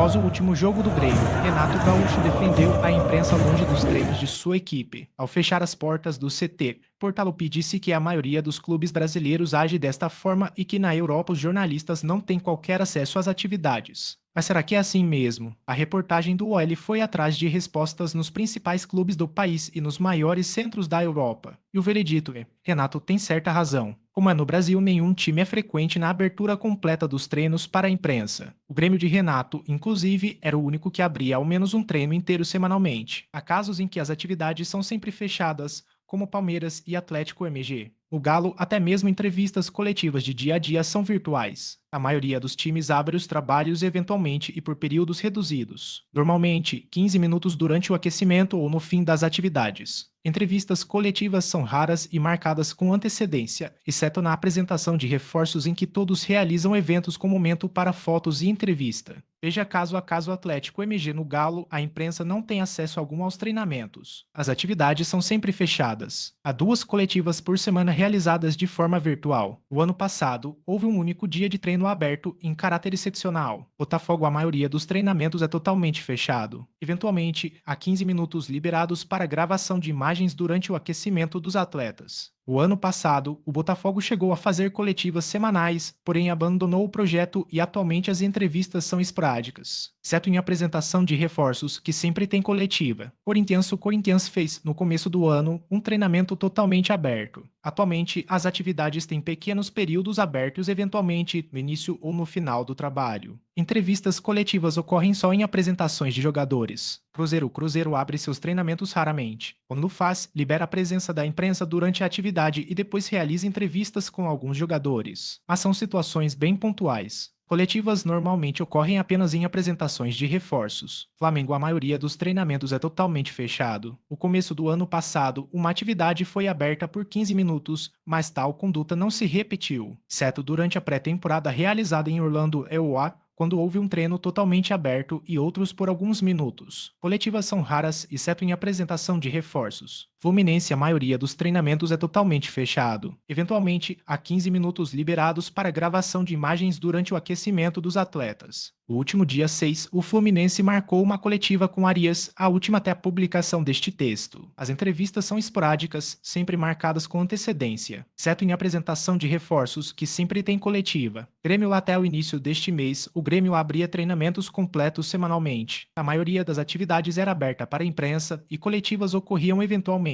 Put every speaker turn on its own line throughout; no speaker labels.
Após o último jogo do Grêmio, Renato Gaúcho defendeu a imprensa longe dos treinos de sua equipe. Ao fechar as portas do CT, Portaluppi disse que a maioria dos clubes brasileiros age desta forma e que na Europa os jornalistas não têm qualquer acesso às atividades. Mas será que é assim mesmo? A reportagem do OL foi atrás de respostas nos principais clubes do país e nos maiores centros da Europa. E o veredito é: Renato tem certa razão. Como é no Brasil, nenhum time é frequente na abertura completa dos treinos para a imprensa. O Grêmio de Renato, inclusive, era o único que abria ao menos um treino inteiro semanalmente. Há casos em que as atividades são sempre fechadas, como Palmeiras e Atlético MG. O Galo, até mesmo entrevistas coletivas de dia a dia são virtuais. A maioria dos times abre os trabalhos eventualmente e por períodos reduzidos. Normalmente, 15 minutos durante o aquecimento ou no fim das atividades. Entrevistas coletivas são raras e marcadas com antecedência, exceto na apresentação de reforços em que todos realizam eventos com momento para fotos e entrevista. Veja caso a caso Atlético MG no Galo, a imprensa não tem acesso algum aos treinamentos. As atividades são sempre fechadas. Há 2 coletivas por semana realizadas de forma virtual. O ano passado, houve um único dia de treino aberto em caráter excepcional. Botafogo, a maioria dos treinamentos é totalmente fechado. Eventualmente, há 15 minutos liberados para gravação de imagens durante o aquecimento dos atletas. O ano passado, o Botafogo chegou a fazer coletivas semanais, porém abandonou o projeto e atualmente as entrevistas são esporádicas, exceto em apresentação de reforços, que sempre tem coletiva. O Corinthians fez, no começo do ano, um treinamento totalmente aberto. Atualmente, as atividades têm pequenos períodos abertos eventualmente no início ou no final do trabalho. Entrevistas coletivas ocorrem só em apresentações de jogadores. Cruzeiro abre seus treinamentos raramente. Quando faz, libera a presença da imprensa durante a atividade e depois realiza entrevistas com alguns jogadores. Mas são situações bem pontuais. Coletivas normalmente ocorrem apenas em apresentações de reforços. Flamengo, a maioria dos treinamentos é totalmente fechado. No começo do ano passado, uma atividade foi aberta por 15 minutos, mas tal conduta não se repetiu, exceto durante a pré-temporada realizada em Orlando, EUA, quando houve um treino totalmente aberto e outros por alguns minutos. Coletivas são raras, exceto em apresentação de reforços. Fluminense, a maioria dos treinamentos é totalmente fechado. Eventualmente, há 15 minutos liberados para gravação de imagens durante o aquecimento dos atletas. No último dia 6, o Fluminense marcou uma coletiva com Arias, a última até a publicação deste texto. As entrevistas são esporádicas, sempre marcadas com antecedência, exceto em apresentação de reforços, que sempre tem coletiva. Grêmio, até o início deste mês, o Grêmio abria treinamentos completos semanalmente. A maioria das atividades era aberta para a imprensa e coletivas ocorriam eventualmente.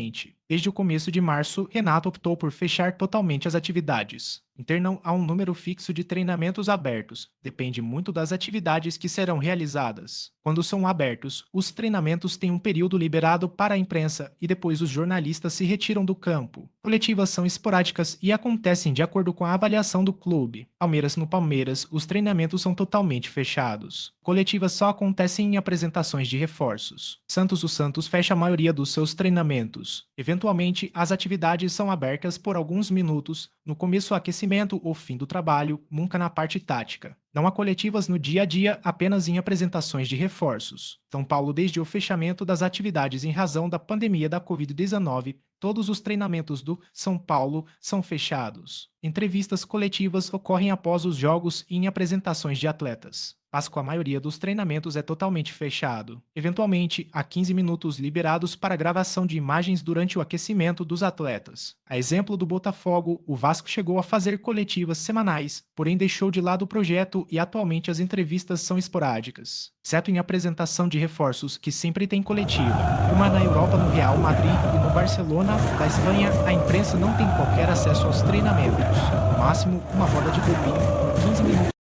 Desde o começo de março, Renato optou por fechar totalmente as atividades. Não há um número fixo de treinamentos abertos, depende muito das atividades que serão realizadas. Quando são abertos, os treinamentos têm um período liberado para a imprensa e depois os jornalistas se retiram do campo. Coletivas são esporádicas e acontecem de acordo com a avaliação do clube. No Palmeiras, os treinamentos são totalmente fechados. Coletivas só acontecem em apresentações de reforços. O Santos fecha a maioria dos seus treinamentos. Eventualmente, as atividades são abertas por alguns minutos, no começo aquecimento ou fim do trabalho, nunca na parte tática. Não há coletivas no dia a dia, apenas em apresentações de reforços. São Paulo, desde o fechamento das atividades em razão da pandemia da Covid-19, todos os treinamentos do São Paulo são fechados. Entrevistas coletivas ocorrem após os jogos e em apresentações de atletas. A maioria dos treinamentos é totalmente fechado. Eventualmente, há 15 minutos liberados para gravação de imagens durante o aquecimento dos atletas. A exemplo do Botafogo, o Vasco chegou a fazer coletivas semanais, porém deixou de lado o projeto e atualmente as entrevistas são esporádicas, exceto em apresentação de reforços, que sempre tem coletiva. Uma na Europa, no Real Madrid, e no Barcelona, da Espanha, a imprensa não tem qualquer acesso aos treinamentos. No máximo, uma roda de bobinho por 15 minutos.